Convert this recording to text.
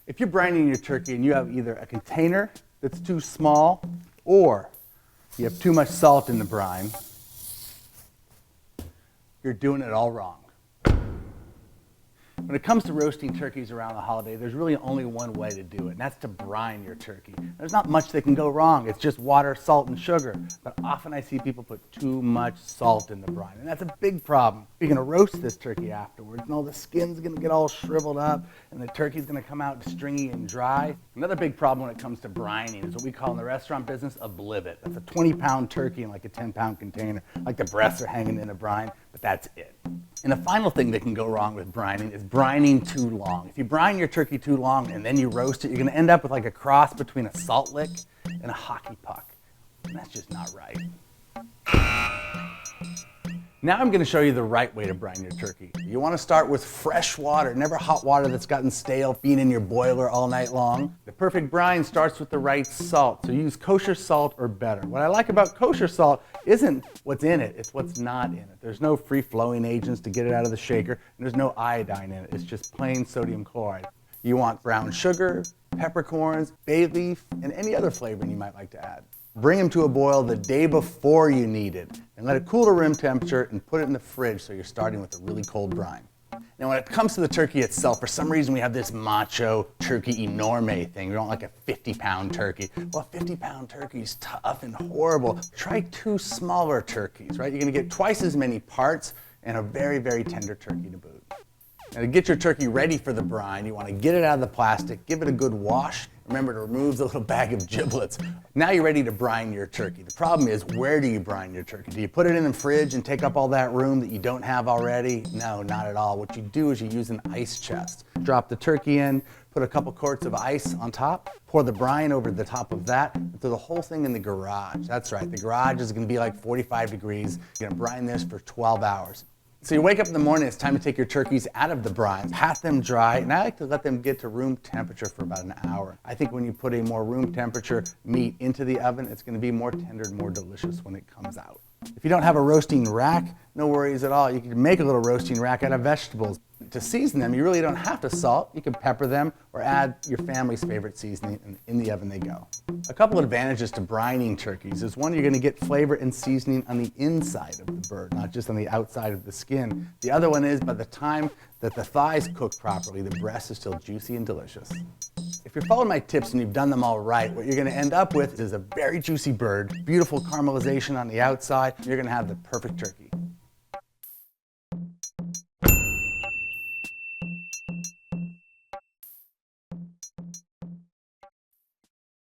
If you're brining your turkey and you have either a container that's too small or you have too much salt in the brine, you're doing it all wrong. When it comes to roasting turkeys around the holiday, there's really only one way to do it, and that's to brine your turkey. There's not much that can go wrong. It's just water, salt, and sugar. But often I see people put too much salt in the brine, and that's a big problem. You're going to roast this turkey afterwards, and all the skin's going to get all shriveled up, and the turkey's going to come out stringy and dry. Another big problem when it comes to brining is what we call in the restaurant business a blivet. That's a 20-pound turkey in like a 10-pound container. Like the breasts are hanging in a brine, but that's it. And the final thing that can go wrong with brining is brining too long. If you brine your turkey too long and then you roast it, you're going to end up with like a cross between a salt lick and a hockey puck. And that's just not right. Now I'm going to show you the right way to brine your turkey. You want to start with fresh water, never hot water that's gotten stale, being in your boiler all night long. The perfect brine starts with the right salt, so use kosher salt or better. What I like about kosher salt isn't what's in it, it's what's not in it. There's no free-flowing agents to get it out of the shaker, and there's no iodine in it. It's just plain sodium chloride. You want brown sugar, peppercorns, bay leaf, and any other flavoring you might like to add. Bring them to a boil the day before you need it and let it cool to room temperature and put it in the fridge so you're starting with a really cold brine. Now when it comes to the turkey itself, for some reason we have this macho turkey enorme thing. We don't like a 50-pound turkey. Well, a 50-pound turkey is tough and horrible. Try 2 smaller turkeys, right? You're going to get twice as many parts and a very, very tender turkey to boot. Now to get your turkey ready for the brine, you want to get it out of the plastic, give it a good wash. Remember to remove the little bag of giblets. Now you're ready to brine your turkey. The problem is, where do you brine your turkey? Do you put it in the fridge and take up all that room that you don't have already? No, not at all. What you do is you use an ice chest. Drop the turkey in, put a couple quarts of ice on top, pour the brine over the top of that, and throw the whole thing in the garage. That's right, the garage is going to be like 45 degrees. You're going to brine this for 12 hours. So you wake up in the morning, it's time to take your turkeys out of the brine, pat them dry, and I like to let them get to room temperature for about an hour. I think when you put a more room temperature meat into the oven, it's going to be more tender and more delicious when it comes out. If you don't have a roasting rack, no worries at all. You can make a little roasting rack out of vegetables. To season them, you really don't have to salt. You can pepper them or add your family's favorite seasoning, and in the oven they go. A couple of advantages to brining turkeys is, one, you're going to get flavor and seasoning on the inside of the bird, not just on the outside of the skin. The other one is, by the time that the thighs cook properly, the breast is still juicy and delicious. If you're following my tips and you've done them all right, what you're going to end up with is a very juicy bird, beautiful caramelization on the outside. You're going to have the perfect turkey.